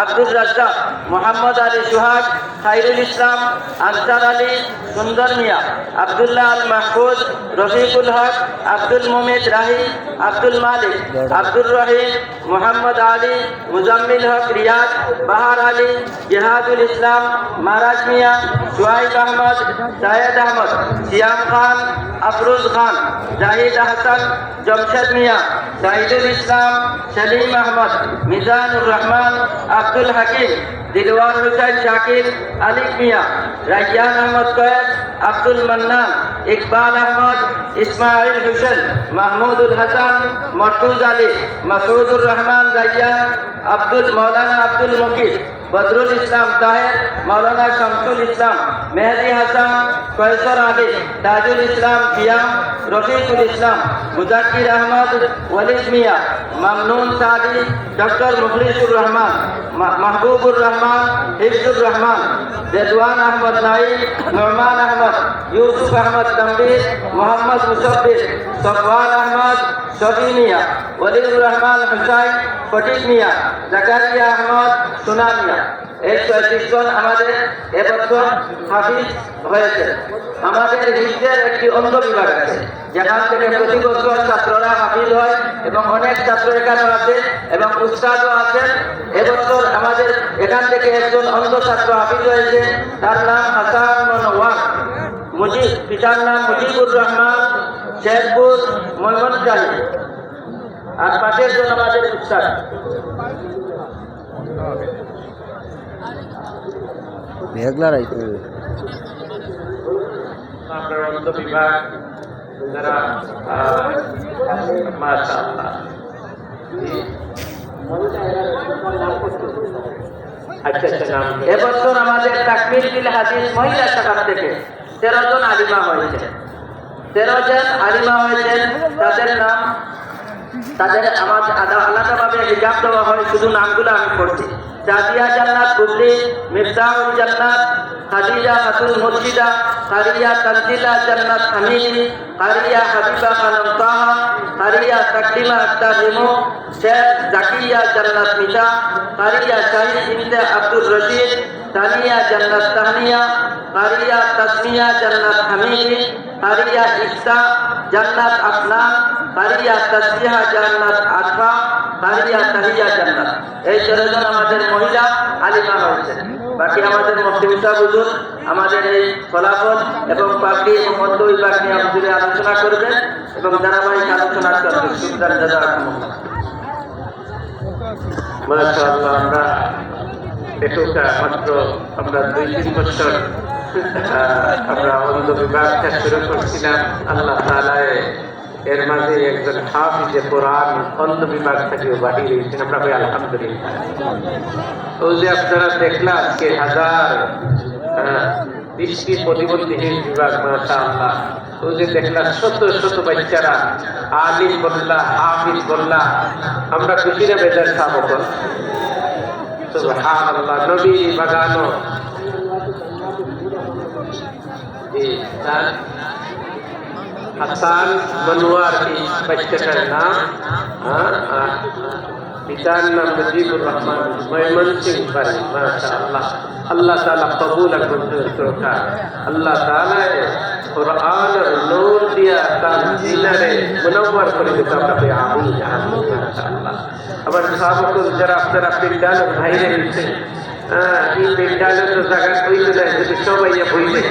আব্দুর রাজ্জাক, মোহাম্মদ আলী সুহাগ, খাইরুল ইসলাম, answer Ali, সুন্দর মিয়া, আব্দুল্লাহ আল মাহফুজ, রফিকুল হক, আব্দুল মোমিদ রাহি, আব্দুল মালিক, আব্দুর রহিম, মোহাম্মদ আলী, মুজাম্মিল হক রিয়াদ, বাহার আলী, জিহাদুল ইসলাম, Marajo মিয়া, সোহাইব আহমদ, জায়েদ আহমদ, সিয়াম খান, আফরুজ খান, জাহিদ আহসান, জমশেদ মিয়া, জাহিদুল ইসলাম, সলিম আহমদ, মিজানুর রহমান, আব্দুল হাকিম, দিলওয়ার হুসাইন শাকির, আলিক মিয়া, রাইয়ান আহমদ কয়েস, আব্দুল মান্নান, ইকবাল আহমদ, ইসমাইল হুসেন, মাহমুদুল হাসান, মরতুজ আলী, মাসুদুর রহমান রাইয়ান, মৌলানা আব্দুল মকির, বদরুল ইসলাম তাহের, মৌলানা শামসুল ইসলাম, মেহেদি হাসান, কয়সর আলী, তাজুল ইসলাম কিয়াম, রফিকুল ইসলাম, মুজাক্কির আহমদ, ওয়ালিদ মিয়া, মামনুন সাদি, ডক্টর মুখলিসুর রহমান, মাহবুবুর রহমান, হিফজুর রহমান, রেদওয়ান আহমদ নাইম, নোমান আহমদ, ইউসুফ আহমদ তম্বির, মোহাম্মদ মুসব্বির, সফওয়ান আহমদ, শফি মিয়া, ওয়ালিউর রহমান হুসাইন, ফটিক মিয়া, জাকারিয়া আহমদ, সোনা মিয়া। এই ৩৬ জন আমাদের এবছর হাফিজ হয়েছে। আমাদের হিফজের একটি অঙ্গ বিভাগ আছে, যেখান থেকে প্রতি বছর ছাত্ররা হাফিজ হয় এবং অনেক ছাত্র এখানে আছে এবং উস্তাদও আছেন। এবছর আমাদের এখান থেকে একজন অন্ধ ছাত্র হাফিজ হয়েছে, তার নাম হাসান মনোয়ার, পিতার নাম মুজিবুর রহমান, শেরপুর, ময়মনসিংহ। আর পাশের জন আমাদের উস্তাদ। আপনার অন্ধ বিভাগ যারা মাশাআল্লাহ। আচ্ছা, এবছর আমাদের তাকমিল বিল হাদিস মহিলা শাখা থেকে 13 জন আলিমা হয়েছে। 13 জন আলিমা হয়েছেন। তাদের আমাদের আলাদাভাবে হিজাব দেওয়া হয়, শুধু নামগুলো আমি পড়ছি। জাদিয়া জান্নাত বুবলি, মিফতাহুল জান্নাত খাদিজা খাতুন মুর্শিদা, কারিয়া তানজিলা জান্নাত হামিদি, কারিয়া হাবিবা খানম তাহা, কারিয়া তাকলিমা আক্তার রিমো, শেখ জাকিয়া জান্নাত মিতা, কারিয়া শাহিদ বিনতে আব্দুর রশিদ, তানিয়া জান্নাত তাহনিয়া, কারিয়া তাসমিয়া জান্নাত হামিদি, কারিয়া ইফতা জান্নাত আফনান, কারিয়া তাসবিহা জান্নাত আরফা, কারিয়া তাহিয়া জান্নাত। এই 13 জন আমাদের মহিলা আলিমা হয়েছে। বাকি আমাদের মুফতি সাহেব হুজুর আমাদের এই ফলাফল এবং বাকি মধ্য বিভাগ নিয়ে হুজুরে আলোচনা করবেন এবং ধারাবাহিক আলোচনা করবেন। সুন্দর জাযাকুমুল্লাহ। মাশাআল্লাহ। আমরা এটুকা মাত্র আমরা 2-3 বছর আমরা অন্ধ বিভাগটা শুরু করছিলাম। আল্লাহ তাআলা এর মাঝে একজন হাফিজে কোরআন অন্ধ বিভাগ থেকেও বাহির হয়েছেন। আমরা ভাই আলহামদুলিল্লাহ। ওই যে আপনারা দেখলাম আজকে 1000 প্রতিবন্ধীহীন বিভাগ, মাশাআল্লাহ। ওই যে দেখলাম শত শত বাচ্চারা আলিম বললা, হাফিজ বললা, আমরা খুশি না বেজার সাহাবত? সুবহানাল্লাহ। নবী বাগানো হাসান মনোয়ার এই বাচ্চাটার নাম, পিতার নাম মুজিবুর রহমান, ময়মনসিংহ বাড়ি। মাশাআল্লাহ। আল্লাহ তাআলা কবুল আর মঞ্জুর করুক। আল্লাহ তাআলা কুরআন নূর দিয়া তার দিলরে মুনওয়ার করে দিতে হবে। আমিন আমিন। মাশাআল্লাহ। আবার সাহাবাতুল যারা আপনারা পিন্ডাল বাইরে নিছেন, এই পিন্ডালের জায়গা কইতে যায় যদি সবাই বইলে